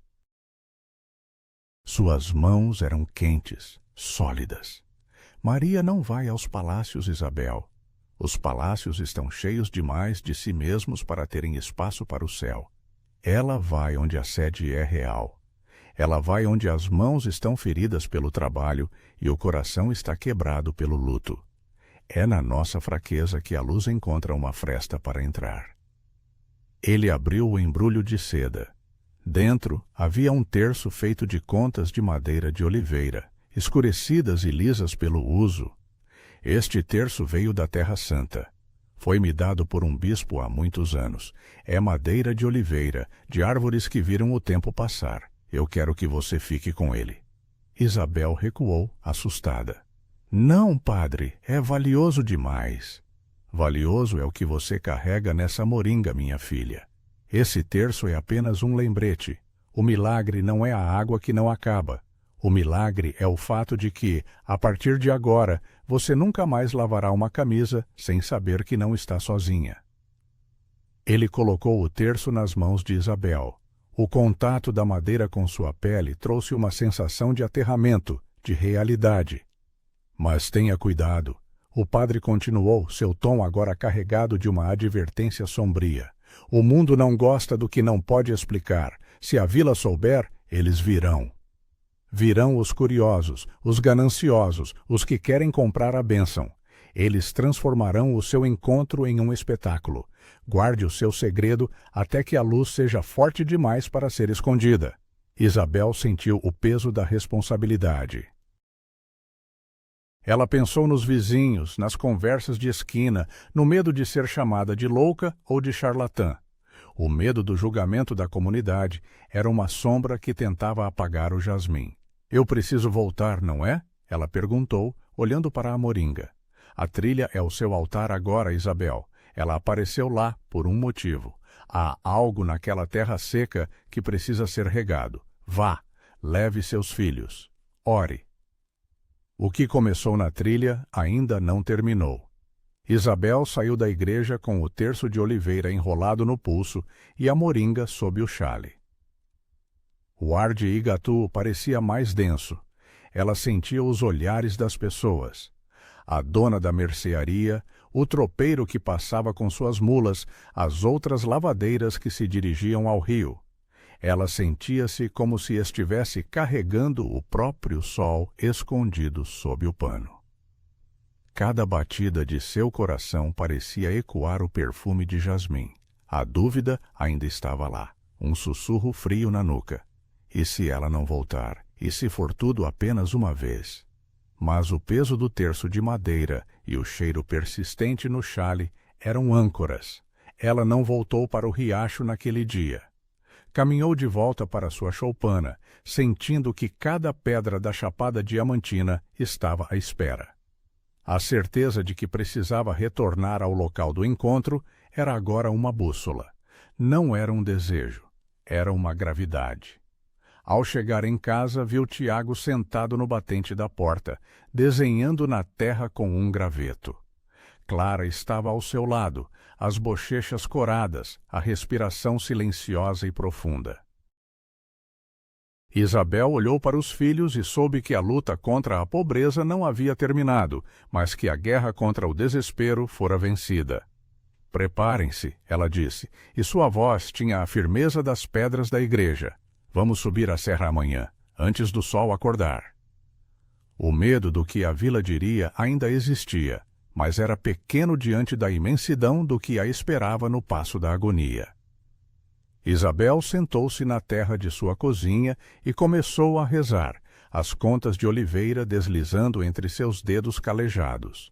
Suas mãos eram quentes, sólidas. Maria não vai aos palácios, Isabel. Os palácios estão cheios demais de si mesmos para terem espaço para o céu. Ela vai onde a sede é real. Ela vai onde as mãos estão feridas pelo trabalho e o coração está quebrado pelo luto. É na nossa fraqueza que a luz encontra uma fresta para entrar. Ele abriu o embrulho de seda. Dentro havia um terço feito de contas de madeira de oliveira, escurecidas e lisas pelo uso. Este terço veio da Terra Santa. Foi-me dado por um bispo há muitos anos. É madeira de oliveira, de árvores que viram o tempo passar. Eu quero que você fique com ele. Isabel recuou, assustada. Não, padre, é valioso demais. Valioso é o que você carrega nessa moringa, minha filha. Esse terço é apenas um lembrete. O milagre não é a água que não acaba. O milagre é o fato de que, a partir de agora, você nunca mais lavará uma camisa sem saber que não está sozinha. Ele colocou o terço nas mãos de Isabel. O contato da madeira com sua pele trouxe uma sensação de aterramento, de realidade. Mas tenha cuidado. O padre continuou, seu tom agora carregado de uma advertência sombria. O mundo não gosta do que não pode explicar. Se a vila souber, eles virão. Virão os curiosos, os gananciosos, os que querem comprar a bênção. Eles transformarão o seu encontro em um espetáculo. Guarde o seu segredo até que a luz seja forte demais para ser escondida. Isabel sentiu o peso da responsabilidade. Ela pensou nos vizinhos, nas conversas de esquina, no medo de ser chamada de louca ou de charlatã. O medo do julgamento da comunidade era uma sombra que tentava apagar o jasmim. Eu preciso voltar, não é? Ela perguntou, olhando para a moringa. A trilha é o seu altar agora, Isabel. Ela apareceu lá por um motivo. Há algo naquela terra seca que precisa ser regado. Vá, leve seus filhos. Ore. O que começou na trilha ainda não terminou. Isabel saiu da igreja com o terço de oliveira enrolado no pulso e a moringa sob o chale. O ar de Igatu parecia mais denso. Ela sentia os olhares das pessoas. A dona da mercearia, o tropeiro que passava com suas mulas, as outras lavadeiras que se dirigiam ao rio. Ela sentia-se como se estivesse carregando o próprio sol escondido sob o pano. Cada batida de seu coração parecia ecoar o perfume de jasmim. A dúvida ainda estava lá, um sussurro frio na nuca. E se ela não voltar? E se for tudo apenas uma vez? Mas o peso do terço de madeira e o cheiro persistente no chale eram âncoras. Ela não voltou para o riacho naquele dia. Caminhou de volta para sua choupana, sentindo que cada pedra da chapada diamantina estava à espera. A certeza de que precisava retornar ao local do encontro era agora uma bússola. Não era um desejo, era uma gravidade. Ao chegar em casa, viu Tiago sentado no batente da porta, desenhando na terra com um graveto. Clara estava ao seu lado, as bochechas coradas, a respiração silenciosa e profunda. Isabel olhou para os filhos e soube que a luta contra a pobreza não havia terminado, mas que a guerra contra o desespero fora vencida. Preparem-se, ela disse, e sua voz tinha a firmeza das pedras da igreja. Vamos subir a serra amanhã, antes do sol acordar. O medo do que a vila diria ainda existia, mas era pequeno diante da imensidão do que a esperava no passo da agonia. Isabel sentou-se na terra de sua cozinha e começou a rezar, as contas de oliveira deslizando entre seus dedos calejados.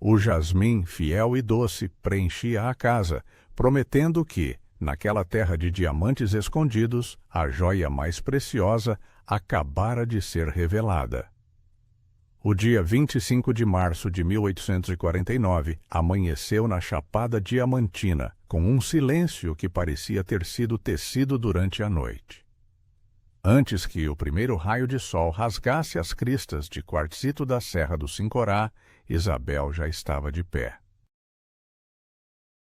O jasmim, fiel e doce, preenchia a casa, prometendo que, naquela terra de diamantes escondidos, a joia mais preciosa acabara de ser revelada. O dia 25 de março de 1849 amanheceu na Chapada Diamantina, com um silêncio que parecia ter sido tecido durante a noite. Antes que o primeiro raio de sol rasgasse as cristas de quartzito da Serra do Sincorá, Isabel já estava de pé.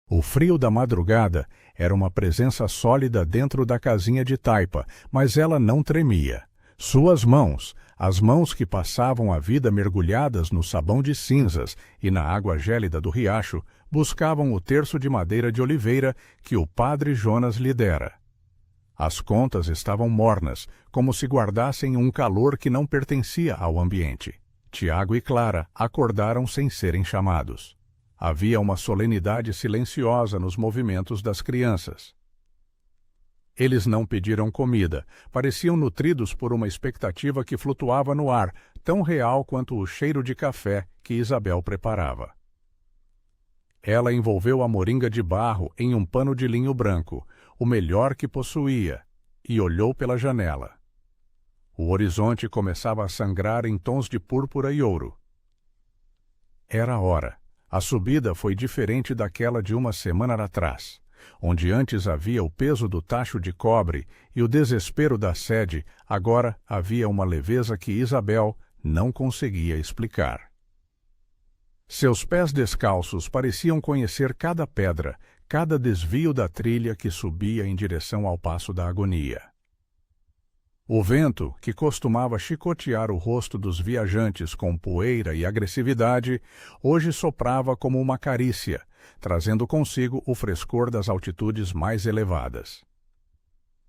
O frio da madrugada era uma presença sólida dentro da casinha de taipa, mas ela não tremia. Suas mãos, as mãos que passavam a vida mergulhadas no sabão de cinzas e na água gélida do riacho, buscavam o terço de madeira de oliveira que o padre Jonas lhe dera. As contas estavam mornas, como se guardassem um calor que não pertencia ao ambiente. Tiago e Clara acordaram sem serem chamados. Havia uma solenidade silenciosa nos movimentos das crianças. Eles não pediram comida, pareciam nutridos por uma expectativa que flutuava no ar, tão real quanto o cheiro de café que Isabel preparava. Ela envolveu a moringa de barro em um pano de linho branco, o melhor que possuía, e olhou pela janela. O horizonte começava a sangrar em tons de púrpura e ouro. Era a hora. A subida foi diferente daquela de uma semana atrás, onde antes havia o peso do tacho de cobre e o desespero da sede, agora havia uma leveza que Isabel não conseguia explicar. Seus pés descalços pareciam conhecer cada pedra, cada desvio da trilha que subia em direção ao passo da agonia. O vento, que costumava chicotear o rosto dos viajantes com poeira e agressividade, hoje soprava como uma carícia, trazendo consigo o frescor das altitudes mais elevadas.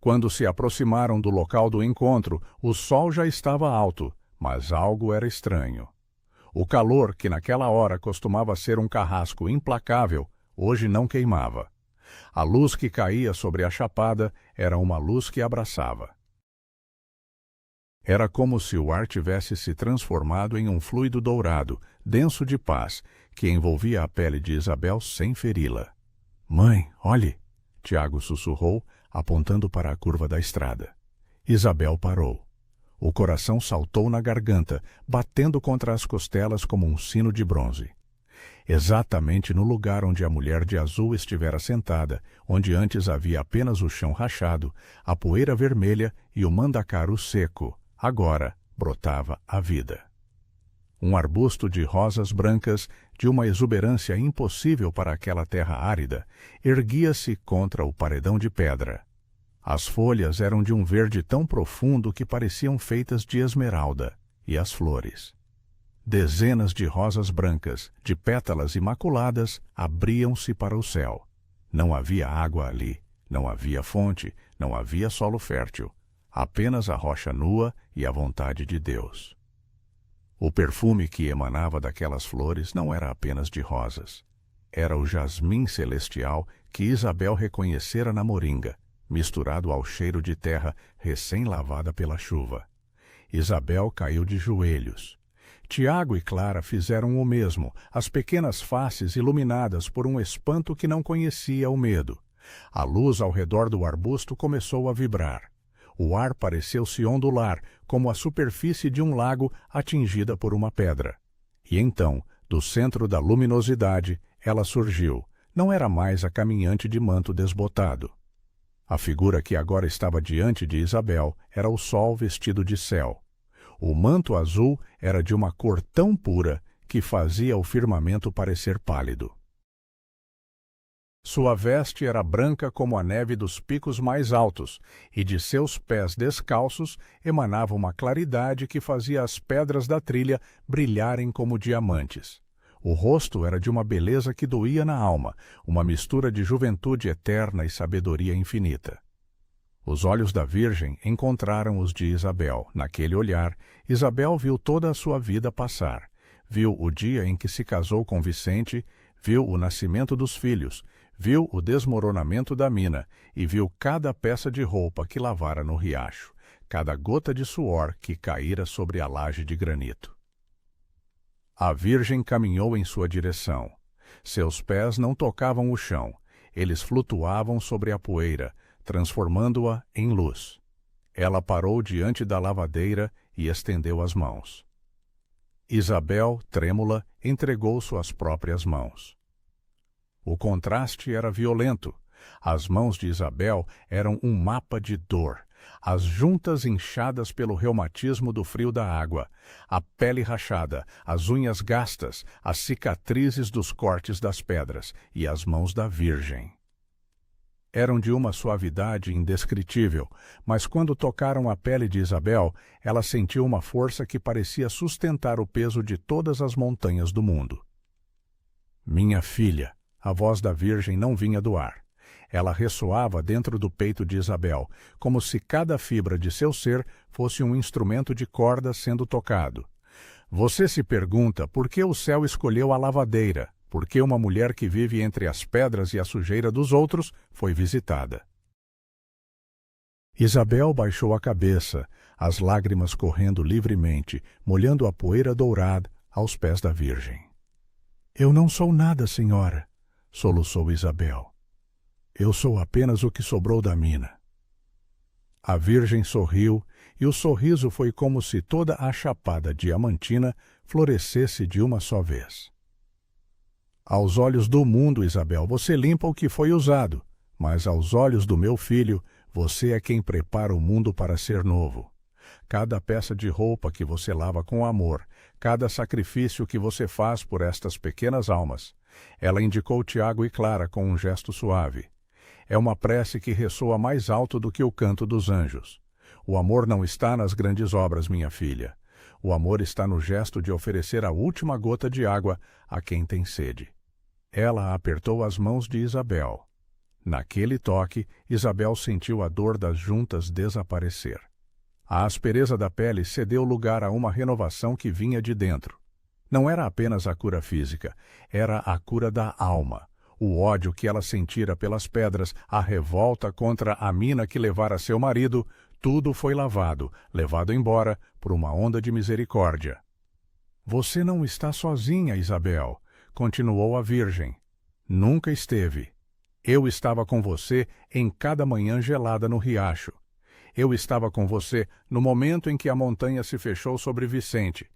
Quando se aproximaram do local do encontro, o sol já estava alto, mas algo era estranho. O calor, que naquela hora costumava ser um carrasco implacável, hoje não queimava. A luz que caía sobre a chapada era uma luz que abraçava. Era como se o ar tivesse se transformado em um fluido dourado, denso de paz, que envolvia a pele de Isabel sem feri-la. "Mãe, olhe!" Tiago sussurrou, apontando para a curva da estrada. Isabel parou. O coração saltou na garganta, batendo contra as costelas como um sino de bronze. Exatamente no lugar onde a mulher de azul estivera sentada, onde antes havia apenas o chão rachado, a poeira vermelha e o mandacaru seco, agora brotava a vida. Um arbusto de rosas brancas, de uma exuberância impossível para aquela terra árida, erguia-se contra o paredão de pedra. As folhas eram de um verde tão profundo que pareciam feitas de esmeralda, e as flores. Dezenas de rosas brancas, de pétalas imaculadas, abriam-se para o céu. Não havia água ali, não havia fonte, não havia solo fértil, apenas a rocha nua e a vontade de Deus. O perfume que emanava daquelas flores não era apenas de rosas. Era o jasmim celestial que Isabel reconhecera na moringa, misturado ao cheiro de terra recém-lavada pela chuva. Isabel caiu de joelhos. Tiago e Clara fizeram o mesmo, as pequenas faces iluminadas por um espanto que não conhecia o medo. A luz ao redor do arbusto começou a vibrar. O ar pareceu se ondular, como a superfície de um lago atingida por uma pedra. E então, do centro da luminosidade, ela surgiu. Não era mais a caminhante de manto desbotado. A figura que agora estava diante de Isabel era o sol vestido de céu. O manto azul era de uma cor tão pura que fazia o firmamento parecer pálido. Sua veste era branca como a neve dos picos mais altos, e de seus pés descalços emanava uma claridade que fazia as pedras da trilha brilharem como diamantes. O rosto era de uma beleza que doía na alma, uma mistura de juventude eterna e sabedoria infinita. Os olhos da Virgem encontraram os de Isabel. Naquele olhar, Isabel viu toda a sua vida passar. Viu o dia em que se casou com Vicente, viu o nascimento dos filhos, viu o desmoronamento da mina e viu cada peça de roupa que lavara no riacho, cada gota de suor que caíra sobre a laje de granito. A Virgem caminhou em sua direção. Seus pés não tocavam o chão, eles flutuavam sobre a poeira, transformando-a em luz. Ela parou diante da lavadeira e estendeu as mãos. Isabel, trêmula, entregou suas próprias mãos. O contraste era violento. As mãos de Isabel eram um mapa de dor, as juntas inchadas pelo reumatismo do frio da água, a pele rachada, as unhas gastas, as cicatrizes dos cortes das pedras e as mãos da Virgem. Eram de uma suavidade indescritível, mas quando tocaram a pele de Isabel, ela sentiu uma força que parecia sustentar o peso de todas as montanhas do mundo. "Minha filha", a voz da Virgem não vinha do ar. Ela ressoava dentro do peito de Isabel, como se cada fibra de seu ser fosse um instrumento de corda sendo tocado. "Você se pergunta por que o céu escolheu a lavadeira, por que uma mulher que vive entre as pedras e a sujeira dos outros foi visitada." Isabel baixou a cabeça, as lágrimas correndo livremente, molhando a poeira dourada aos pés da Virgem. "Eu não sou nada, senhora", soluçou Isabel. "Eu sou apenas o que sobrou da mina." A Virgem sorriu, e o sorriso foi como se toda a chapada diamantina florescesse de uma só vez. "Aos olhos do mundo, Isabel, você limpa o que foi usado, mas aos olhos do meu filho, você é quem prepara o mundo para ser novo. Cada peça de roupa que você lava com amor, cada sacrifício que você faz por estas pequenas almas." Ela indicou Tiago e Clara com um gesto suave. "É uma prece que ressoa mais alto do que o canto dos anjos. O amor não está nas grandes obras, minha filha. O amor está no gesto de oferecer a última gota de água a quem tem sede." Ela apertou as mãos de Isabel. Naquele toque, Isabel sentiu a dor das juntas desaparecer. A aspereza da pele cedeu lugar a uma renovação que vinha de dentro. Não era apenas a cura física, era a cura da alma. O ódio que ela sentira pelas pedras, a revolta contra a mina que levara seu marido, tudo foi lavado, levado embora por uma onda de misericórdia. Você não está sozinha, Isabel, continuou a Virgem. Nunca esteve. Eu estava com você em cada manhã gelada no riacho. Eu estava com você no momento em que a montanha se fechou sobre Vicente.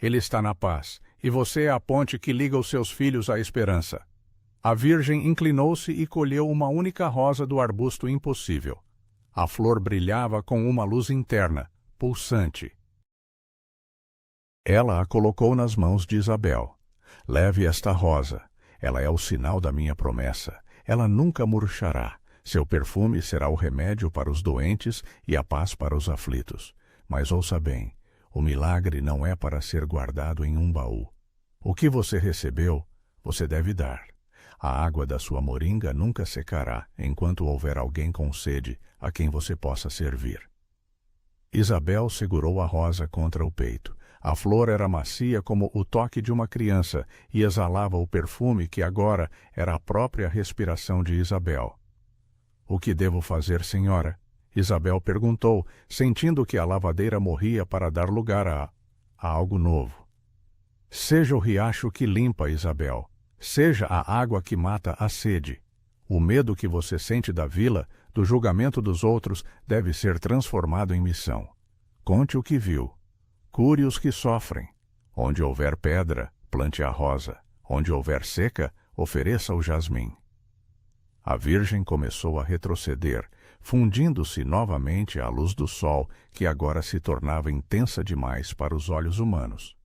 Ele está na paz, e você é a ponte que liga os seus filhos à esperança. A Virgem inclinou-se e colheu uma única rosa do arbusto impossível. A flor brilhava com uma luz interna, pulsante. Ela a colocou nas mãos de Isabel. Leve esta rosa. Ela é o sinal da minha promessa. Ela nunca murchará. Seu perfume será o remédio para os doentes e a paz para os aflitos. Mas ouça bem, o milagre não é para ser guardado em um baú. O que você recebeu, você deve dar. A água da sua moringa nunca secará enquanto houver alguém com sede a quem você possa servir. Isabel segurou a rosa contra o peito. A flor era macia como o toque de uma criança e exalava o perfume que agora era a própria respiração de Isabel. O que devo fazer, senhora? Isabel perguntou, sentindo que a lavadeira morria para dar lugar a algo novo. Seja o riacho que limpa, Isabel. Seja a água que mata a sede. O medo que você sente da vila, do julgamento dos outros, deve ser transformado em missão. Conte o que viu. Cure os que sofrem. Onde houver pedra, plante a rosa. Onde houver seca, ofereça o jasmim. A Virgem começou a retroceder, fundindo-se novamente à luz do sol, que agora se tornava intensa demais para os olhos humanos.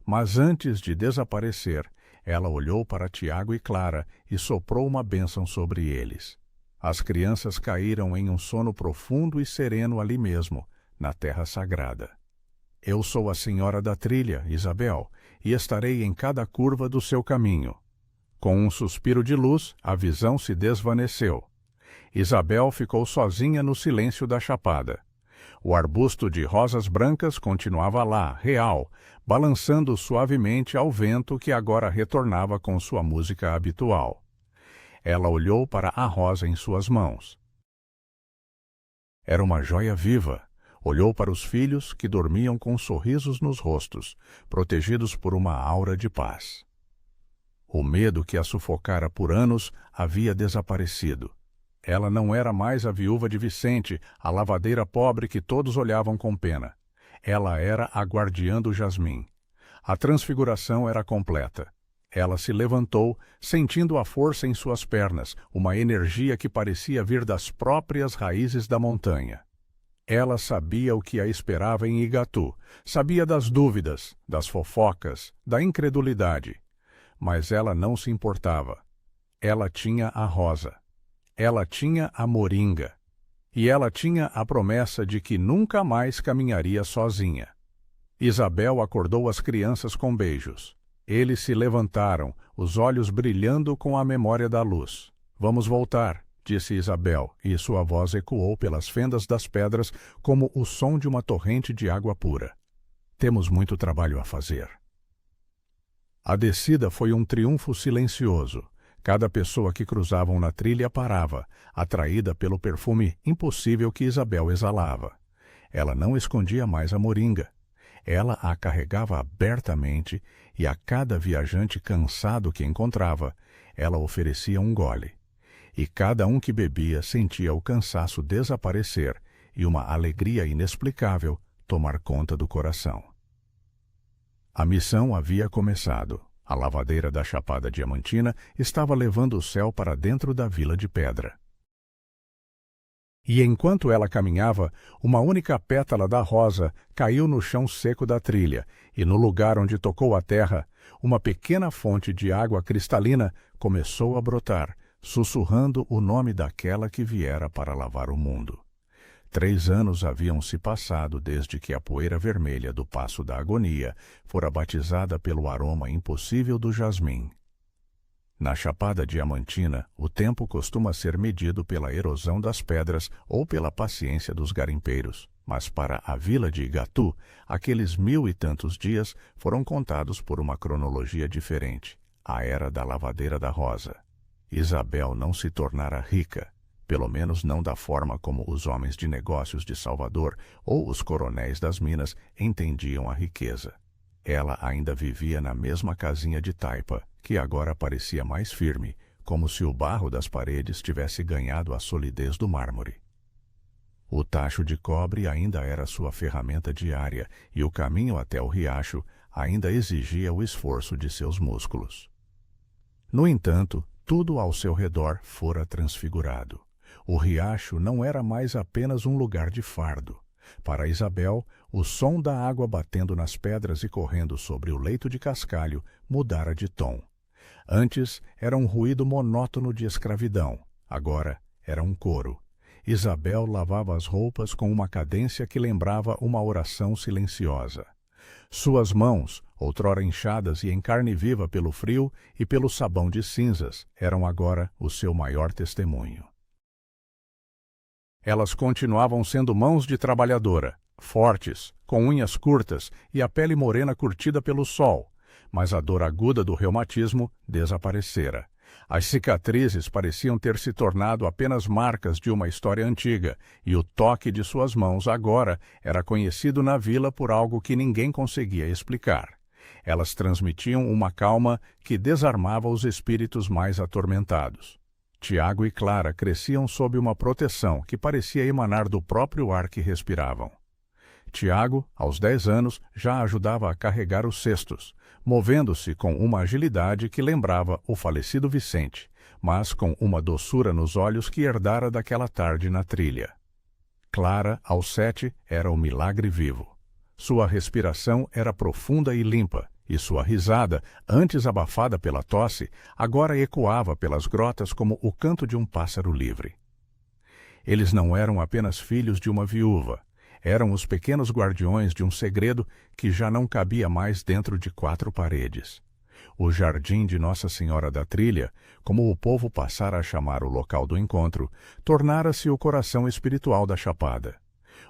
Mas antes de desaparecer, ela olhou para Tiago e Clara e soprou uma bênção sobre eles. As crianças caíram em um sono profundo e sereno ali mesmo, na terra sagrada. Eu sou a senhora da trilha, Isabel, e estarei em cada curva do seu caminho. Com um suspiro de luz, a visão se desvaneceu. Isabel ficou sozinha no silêncio da chapada. O arbusto de rosas brancas continuava lá, real, balançando suavemente ao vento que agora retornava com sua música habitual. Ela olhou para a rosa em suas mãos. Era uma joia viva. Olhou para os filhos que dormiam com sorrisos nos rostos, protegidos por uma aura de paz. O medo que a sufocara por anos havia desaparecido. Ela não era mais a viúva de Vicente, a lavadeira pobre que todos olhavam com pena. Ela era a guardiã do jasmim. A transfiguração era completa. Ela se levantou, sentindo a força em suas pernas, uma energia que parecia vir das próprias raízes da montanha. Ela sabia o que a esperava em Igatu, sabia das dúvidas, das fofocas, da incredulidade. Mas ela não se importava. Ela tinha a rosa. Ela tinha a moringa. E ela tinha a promessa de que nunca mais caminharia sozinha. Isabel acordou as crianças com beijos. Eles se levantaram, os olhos brilhando com a memória da luz. Vamos voltar, disse Isabel, e sua voz ecoou pelas fendas das pedras como o som de uma torrente de água pura. Temos muito trabalho a fazer. A descida foi um triunfo silencioso. Cada pessoa que cruzavam na trilha parava, atraída pelo perfume impossível que Isabel exalava. Ela não escondia mais a moringa. Ela a carregava abertamente e a cada viajante cansado que encontrava, ela oferecia um gole. E cada um que bebia sentia o cansaço desaparecer e uma alegria inexplicável tomar conta do coração. A missão havia começado. A lavadeira da Chapada Diamantina estava levando o céu para dentro da vila de pedra. E enquanto ela caminhava, uma única pétala da rosa caiu no chão seco da trilha, e no lugar onde tocou a terra, uma pequena fonte de água cristalina começou a brotar, sussurrando o nome daquela que viera para lavar o mundo. 3 anos haviam se passado desde que a poeira vermelha do Passo da Agonia fora batizada pelo aroma impossível do jasmim. Na Chapada Diamantina, o tempo costuma ser medido pela erosão das pedras ou pela paciência dos garimpeiros, mas para a vila de Igatu, aqueles 1000 e tantos dias foram contados por uma cronologia diferente, a era da lavadeira da rosa. Isabel não se tornara rica, pelo menos não da forma como os homens de negócios de Salvador ou os coronéis das minas entendiam a riqueza. Ela ainda vivia na mesma casinha de taipa, que agora parecia mais firme, como se o barro das paredes tivesse ganhado a solidez do mármore. O tacho de cobre ainda era sua ferramenta diária e o caminho até o riacho ainda exigia o esforço de seus músculos. No entanto, tudo ao seu redor fora transfigurado. O riacho não era mais apenas um lugar de fardo. Para Isabel, o som da água batendo nas pedras e correndo sobre o leito de cascalho mudara de tom. Antes era um ruído monótono de escravidão, agora era um coro. Isabel lavava as roupas com uma cadência que lembrava uma oração silenciosa. Suas mãos, outrora inchadas e em carne viva pelo frio e pelo sabão de cinzas, eram agora o seu maior testemunho. Elas continuavam sendo mãos de trabalhadora, fortes, com unhas curtas e a pele morena curtida pelo sol, mas a dor aguda do reumatismo desaparecera. As cicatrizes pareciam ter se tornado apenas marcas de uma história antiga, e o toque de suas mãos agora era conhecido na vila por algo que ninguém conseguia explicar. Elas transmitiam uma calma que desarmava os espíritos mais atormentados. Tiago e Clara cresciam sob uma proteção que parecia emanar do próprio ar que respiravam. Tiago, aos 10 anos, já ajudava a carregar os cestos, movendo-se com uma agilidade que lembrava o falecido Vicente, mas com uma doçura nos olhos que herdara daquela tarde na trilha. Clara, aos 7, era o milagre vivo. Sua respiração era profunda e limpa, e sua risada, antes abafada pela tosse, agora ecoava pelas grotas como o canto de um pássaro livre. Eles não eram apenas filhos de uma viúva, eram os pequenos guardiões de um segredo que já não cabia mais dentro de 4 paredes. O jardim de Nossa Senhora da Trilha, como o povo passara a chamar o local do encontro, tornara-se o coração espiritual da Chapada.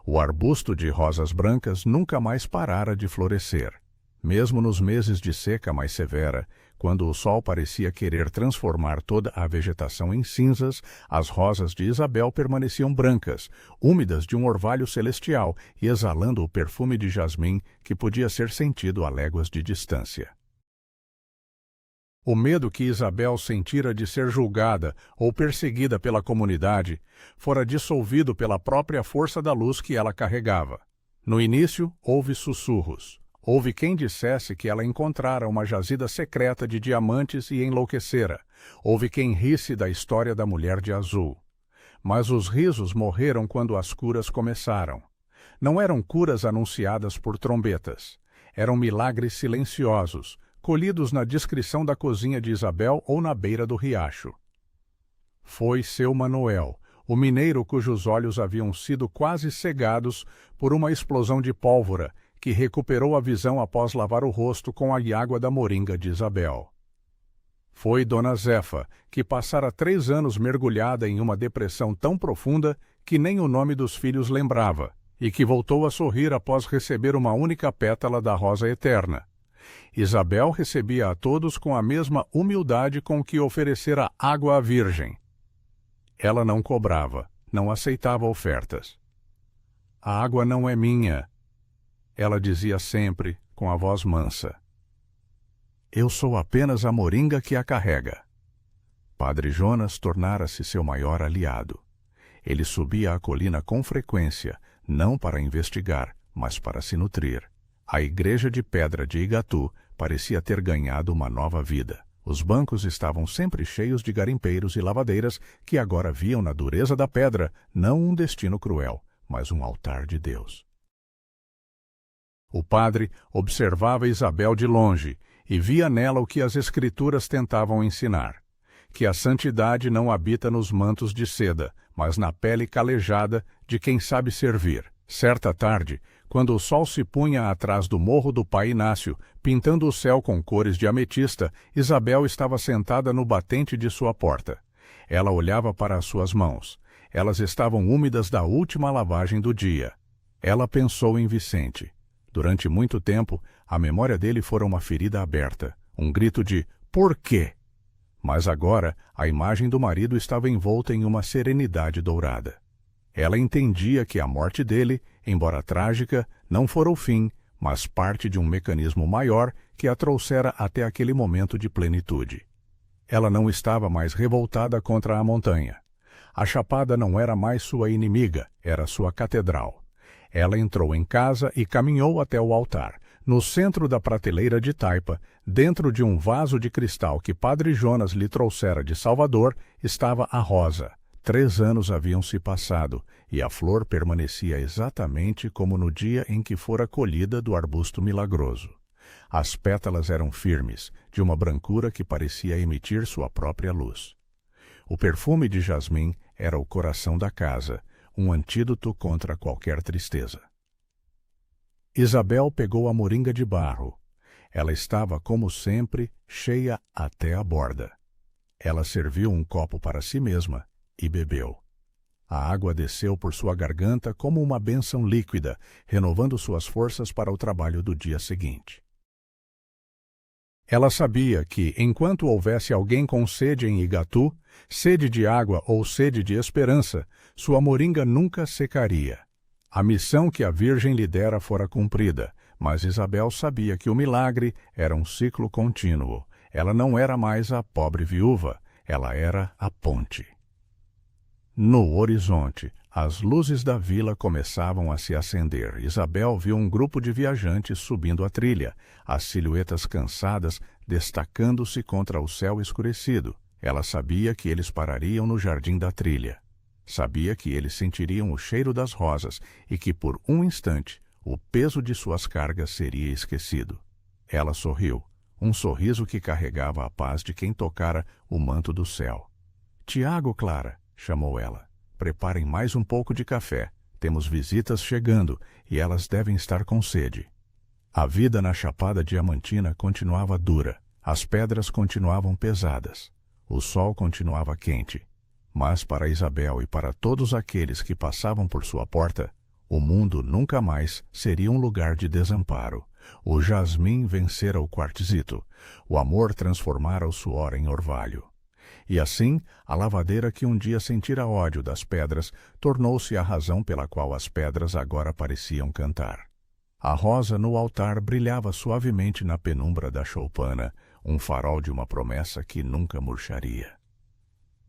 O arbusto de rosas brancas nunca mais parara de florescer. Mesmo nos meses de seca mais severa, quando o sol parecia querer transformar toda a vegetação em cinzas, as rosas de Isabel permaneciam brancas, úmidas de um orvalho celestial e exalando o perfume de jasmim que podia ser sentido a léguas de distância. O medo que Isabel sentira de ser julgada ou perseguida pela comunidade fora dissolvido pela própria força da luz que ela carregava. No início, houve sussurros. Houve quem dissesse que ela encontrara uma jazida secreta de diamantes e enlouquecera. Houve quem risse da história da mulher de azul. Mas os risos morreram quando as curas começaram. Não eram curas anunciadas por trombetas. Eram milagres silenciosos, colhidos na discrição da cozinha de Isabel ou na beira do riacho. Foi seu Manuel, o mineiro cujos olhos haviam sido quase cegados por uma explosão de pólvora, que recuperou a visão após lavar o rosto com a água da moringa de Isabel. Foi Dona Zefa, que passara 3 anos mergulhada em uma depressão tão profunda que nem o nome dos filhos lembrava, e que voltou a sorrir após receber uma única pétala da rosa eterna. Isabel recebia a todos com a mesma humildade com que oferecera água à Virgem. Ela não cobrava, não aceitava ofertas. A água não é minha, ela dizia sempre, com a voz mansa. Eu sou apenas a moringa que a carrega. Padre Jonas tornara-se seu maior aliado. Ele subia a colina com frequência, não para investigar, mas para se nutrir. A igreja de pedra de Igatu parecia ter ganhado uma nova vida. Os bancos estavam sempre cheios de garimpeiros e lavadeiras que agora viam na dureza da pedra não um destino cruel, mas um altar de Deus. O padre observava Isabel de longe e via nela o que as Escrituras tentavam ensinar, que a santidade não habita nos mantos de seda, mas na pele calejada de quem sabe servir, Certa tarde, quando o sol se punha atrás do morro do Pai Inácio, pintando o céu com cores de ametista, Isabel estava sentada no batente de sua porta. Ela olhava para as suas mãos. Elas estavam úmidas da última lavagem do dia. Ela pensou em Vicente. Durante muito tempo, a memória dele fora uma ferida aberta, um grito de "Por quê?". Mas agora, a imagem do marido estava envolta em uma serenidade dourada. Ela entendia que a morte dele, embora trágica, não fora o fim, mas parte de um mecanismo maior que a trouxera até aquele momento de plenitude. Ela não estava mais revoltada contra a montanha. A chapada não era mais sua inimiga, era sua catedral. Ela entrou em casa e caminhou até o altar. No centro da prateleira de taipa, dentro de um vaso de cristal que Padre Jonas lhe trouxera de Salvador, estava a rosa. 3 anos haviam se passado, e a flor permanecia exatamente como no dia em que fora colhida do arbusto milagroso. As pétalas eram firmes, de uma brancura que parecia emitir sua própria luz. O perfume de jasmim era o coração da casa, um antídoto contra qualquer tristeza. Isabel pegou a moringa de barro. Ela estava, como sempre, cheia até a borda. Ela serviu um copo para si mesma e bebeu. A água desceu por sua garganta como uma bênção líquida, renovando suas forças para o trabalho do dia seguinte. Ela sabia que, enquanto houvesse alguém com sede em Igatu, sede de água ou sede de esperança, sua moringa nunca secaria. A missão que a Virgem lhe dera fora cumprida, mas Isabel sabia que o milagre era um ciclo contínuo. Ela não era mais a pobre viúva, ela era a ponte. No horizonte, as luzes da vila começavam a se acender. Isabel viu um grupo de viajantes subindo a trilha, as silhuetas cansadas destacando-se contra o céu escurecido. Ela sabia que eles parariam no jardim da trilha. Sabia que eles sentiriam o cheiro das rosas e que, por um instante, o peso de suas cargas seria esquecido. Ela sorriu, um sorriso que carregava a paz de quem tocara o manto do céu. "Tiago, Clara", chamou ela. "Preparem mais um pouco de café. Temos visitas chegando e elas devem estar com sede." A vida na Chapada Diamantina continuava dura. As pedras continuavam pesadas. O sol continuava quente. Mas para Isabel e para todos aqueles que passavam por sua porta, o mundo nunca mais seria um lugar de desamparo. O jasmim vencera o quartzito. O amor transformara o suor em orvalho. E assim, a lavadeira que um dia sentira ódio das pedras tornou-se a razão pela qual as pedras agora pareciam cantar. A rosa no altar brilhava suavemente na penumbra da choupana, um farol de uma promessa que nunca murcharia.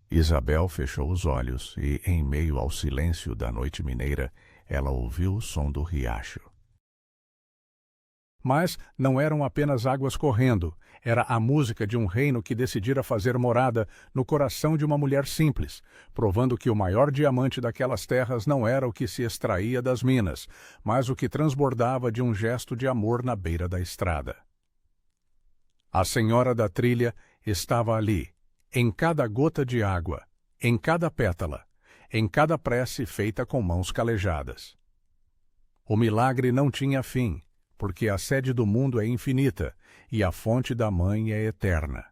Isabel fechou os olhos e, em meio ao silêncio da noite mineira, ela ouviu o som do riacho. Mas não eram apenas águas correndo, era a música de um reino que decidira fazer morada no coração de uma mulher simples, provando que o maior diamante daquelas terras não era o que se extraía das minas, mas o que transbordava de um gesto de amor na beira da estrada. A Senhora da Trilha estava ali, em cada gota de água, em cada pétala, em cada prece feita com mãos calejadas. O milagre não tinha fim, porque a sede do mundo é infinita e a fonte da Mãe é eterna.